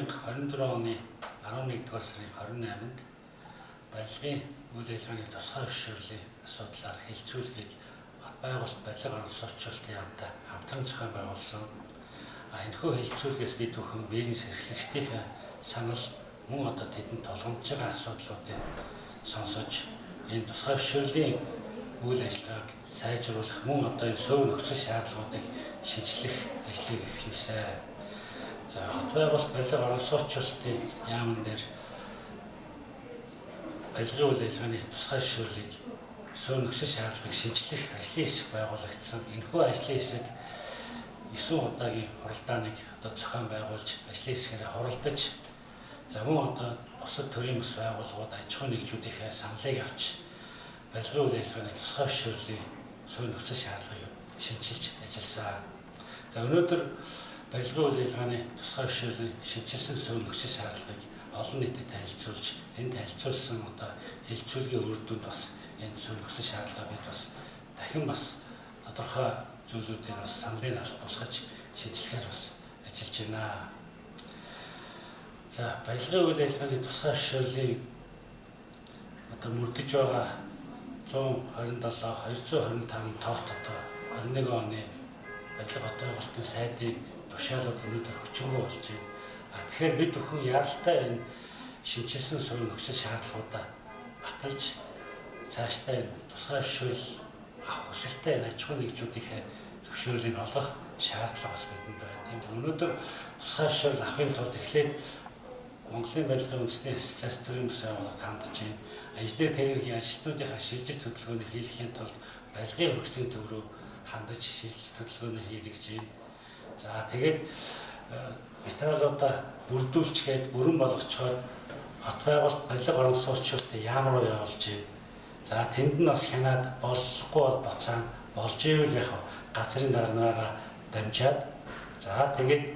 2024 оны 11 дугаар сарын 28-нд барилгын үйл ажиллагааны тусгай зөвшөөрлийн асуудлаар хилцүүлгийг хот байгуулалт барилга орон сууцчлалтын яамтай хамтран зохион байгуулсан. Энэхүү хилцүүлгээс бид бүхэн бизнес эрхлэгчдийн санал мөн одоо тэдэнд толгомж байгаа асуудлуудыг сонсож энэ тусгай зөвшөөрлийн үйл ажиллагааг сайжруулах мөн одоо энэ суур нөхцөл шаардлагуудыг шинжлэх ажлыг эхлүүлсэн. За хот байгуулалт барилга орон сууцчлалтын яамн дээр барилгын үйл ажиллагааны тусгай зөвшөөрлийг суур нөхцөл шаардлагыг шинжлэх ажлын хэсэг байгуулагдсан. Энэхүү ажлын хэсэг 9 удаагийн хуралдааныг одоо зохион байгуулж ажлын хэсгээрээ хуралдаж за мөн одоо бусад төрийн бас байгууллагууд аж ахуйн нэгжүүдийнхээ саналыг авч барилгын үйл ажиллагааны тусгай зөвшөөрлийн суур нөхцөл шаардлагыг шинжилж ажилласан. За өнөөдөр барилгын үйл ажиллагааны тусгай зөвшөөрлийн шинжилсэн суур нөхцөл шаардлагыг олон нийтэд танилцуулж энэ танилцуулсан одоо хилцүүлгийн үр дүнд бас энэ суур нөхцөл шаардлагыг бид бас дахин бас тодорхой зүйлүүдийг бас саналын авч тусгаж шинжилгээр бас ажиллаж байна. За барилгын үйл ажиллагааны тусгай зөвшөөрлийн одоо мөрдөж байгаа 127 225 тоот одоо 21 оны барилга хот байгуулалтын сайдын тушаалууд өнөөдөр хүчингү болж байна. Тэгэхээр бид бүхэн яралтай энэ шинжилсэн суур нөхцөл шаардлагуудаа баталж цаашдаа энэ тусгай зөвшөөрөл авах хүсэлтэй аж ахуйн нэгжүүдийнхээ зөвшөөрлийг олгох шаардлага бас бидэнд байна. Тийм өнөөдөр тусгай зөвшөөрөл авахын тулд эхлээд Монголын барилгын үндэсний ассоциац төрийн бас байгууллагад хандж байна. Ажлын тэргийн ажилтнуудынхаа шилжилт хөдөлгөөнийг хийхин тулд барилгын хөгжлийн төв рүү хандаж шилжилт хөдөлгөөнийг хийлгэж байна. За тэгээд материалуудаа бүрдүүлчихэд бүрэн болгочхоод хот байгуулалт барилга орон сууцчлалтын яам руу явуулж байна. За тэнд нь бас хянаад болохгүй бол буцаана болж ивэл яг газрын дарганаараа дамжаад за тэгээд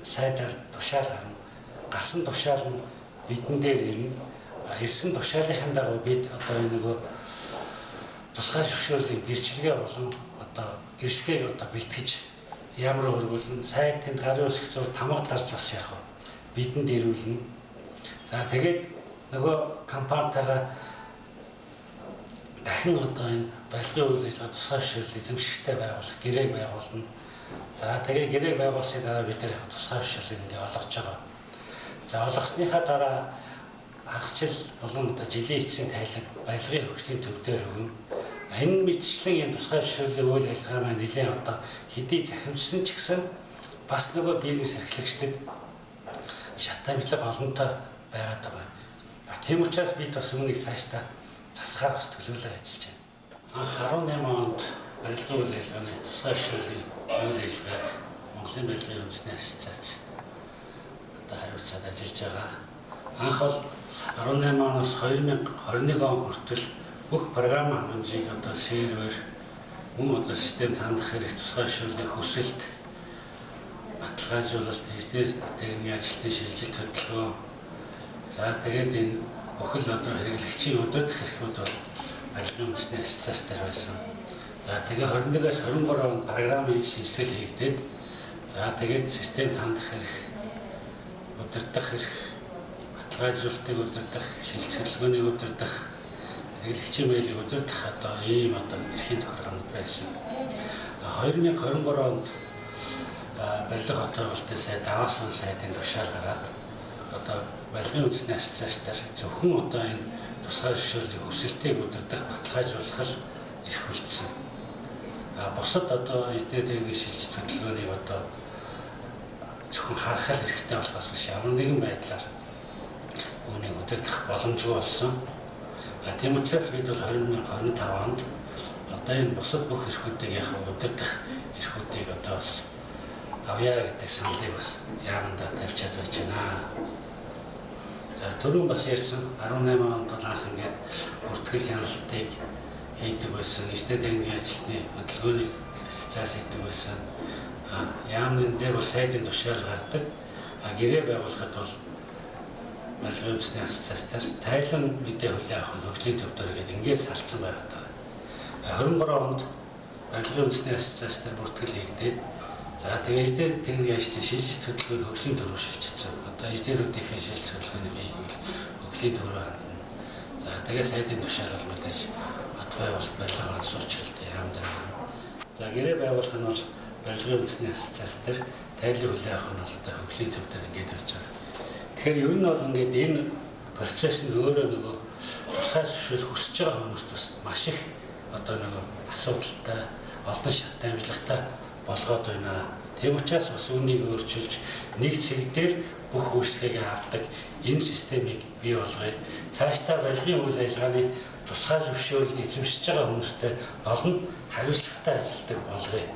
сайдаар тушаал гарна. Гасан тушаал нь бидэн дээр ирнэ. Ирсэн тушаалын дагуу бид одоо энэ нөгөө тусгай зөвшөөрлийн гэрчлэгээ болон одоо гэрчлэгийг одоо бэлтгэж ямар өргүүлнэ. Сайд тэнд гарын үсэг зур тамга дарж бас яг бидэнд ирүүлнэ. За тэгээд нөгөө компанитайгаа дахин одоо энэ барилгын үйл ажиллагаа тусгай зөвшөөрлийг эзэмшигтэй байгуулах гэрээг байгуулна. За тэгээд гэрээг байгуулсны дараа бид нэр тусгай зөвшөөрлийг ингээ олгож байгаа. За олгосныхаа дараа хагас жил болон одоо жилийн эцсийн тайлан барилгын хөгжлийн төв дээр өгнө. Энэ мэтчлэн энэ тусгай зөвшөөрлийн үйл ажиллагаа маань нэлээд одоо хэдий захимжсан ч гэсэн бас нөгөө бизнес эрхлэгчдэд шат дамжлага олонтой байгаад байгаа. Тийм учраас бид бас үүнийг цаашдаа засахаар бас төлөвлөлөө ажиллаж байна. Анх 18 онд барилгын үйл ажиллагааны тусгай зөвшөөрлийн үйл ажиллагааг Монголын барилгын үндэсний ассоциац одоо хариуцаад ажиллаж байгаа. Анх бол 18 оноос 2021 он хүртэл бүх програм хэмжээг одоо сервер мөн одоо системд хандах хэрэг тусгай зөвшөөрлийн хүсэлт баталгаажуулалт эдгээр тэрний ажилтны шилжилт хөдөлгөөн за тэгээд энэ бүхэл одоо хэрэглэгчийн өдөртөх эрхүүд бол барилгын үндэсний ассоциац дээр байсан. За тэгээд 21-ээс 23 он програмын шинжилэл хийгдээд за тэгээд системд хандах хэрэг өдөртөх эрх баталгаажуулалтыг өдөртөх шилжилт хөдөлгөөнийг өдөртөх хэрэглэгчийн мэйлийг өдөртөх одоо ийм одоо эрхийн тохиолдол байсан. 2023 онд барилга хот байгуулалтын сайд Даваасын сайдын тушаал гараад одоо барилгын үндэсний ассоциацтаар зөвхөн одоо энэ тусгай зөвшөөрлийн хүсэлтийг өдөртөх баталгаажуулах эрх үлдсэн. Бусад одоо эдгээр тэргийн шилжилт хөдөлгөөнийг одоо зөвхөн харах хэрэгтэй болохоос ямар нэгэн байдлаар үүнийг өдөртөх боломжгүй болсон. Тийм учраас бид бол 2025 онд одоо энэ бусад бүх эрхүүдийг яг өдөртөх эрхүүдийг одоо бас авъя гэдэг саналыг бас яамдаа тавьчаад байж байна. За түрүүн бас ярьсан 18 онд бол анх ингээд бүртгэл хяналтыг хийдэг байсан. Эцэд тэргийн ажилтны хөдөлгөөнийг ассоциац хийдэг байсан. Яамны дээр бол сайдын тушаал гардаг. Гэрээ байгуулахад бол барилгын үндэсний ассоциацтаар тайлан мэдээ хүлээн авах хөгжлийн төв дээр ингээд ингээд салцсан байгаа. 23 онд барилгын үндэсний ассоциацтаар бүртгэл хийгдээд За тэгээ эдгээр техник ажлын шилжилт хөтөлбөрийн хөгжлийн төв рүү шилжчихсэн. Одоо эдгээрүүдийн шилжилт хөтөлбөрийн хөгжлийн төв рүү хандна. За тэгээ сайдын тушаал бол мэдээж бат байгуулалт барилгын суучлалт яамд байна. За гэрээ байгуулах нь бол барилгын үндэсний ассоциац төр тайлбар хүлээн авах нь бол одоо хөгжлийн төв дээр ингэж явж байгаа. Тэгэхээр ер нь бол ингээд энэ процесс нь өөрөө нөгөө тусгай зөвшөөрөл хүсэж байгаа хүмүүст бас маш их одоо нөгөө асуудалтай, олон шат амжилттай болгоод байна. Тийм учраас бас үүнийг өөрчилж нэг цэг дээр бүх үйлчлэгийг авдаг энэ системийг бий болгоё. Цаашдаа барилгын үйл ажиллагааны тусгай зөвшөөрөл эзэмшиж байгаа хүмүүстэй олон хариуцлагатай ажилладаг болгоё.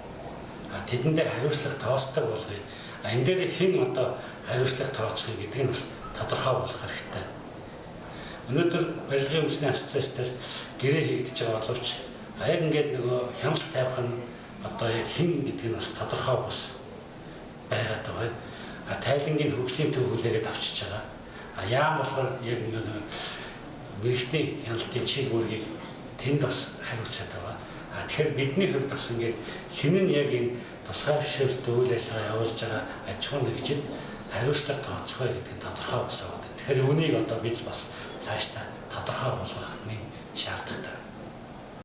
Тэдэндээ хариуцлага тоосдог болгоё. Энэ дээр хэн одоо хариуцлага тооцох гэдэг нь бас тодорхой болох хэрэгтэй. Өнөөдөр барилгын үндэсний ассоциац төр гэрээ хийгдэж байгаа боловч яг ингээд нөгөө хяналт тавих нь одоо яг хэн гэдэг нь бас тодорхой бус байгаад байгаа. Тайлангийн хөгжлийн төв хүлээгээд авчиж байгаа. Яам болохоор яг нэг мэрэгчлийн хяналтын чиг үүргийг тэнд бас хариуцаад байгаа. Тэгэхээр бидний хувьд бас ингээд хэн нь яг энэ тусгай зөвшөөрөлт үйл ажиллагаа явуулж байгаа аж ахуй нэгжид хариуцлага тооцохгүй гэдэг нь тодорхой бус байгаа. Тэгэхээр үүнийг одоо бид бас цаашдаа тодорхой болгох нэг шаардлагатай.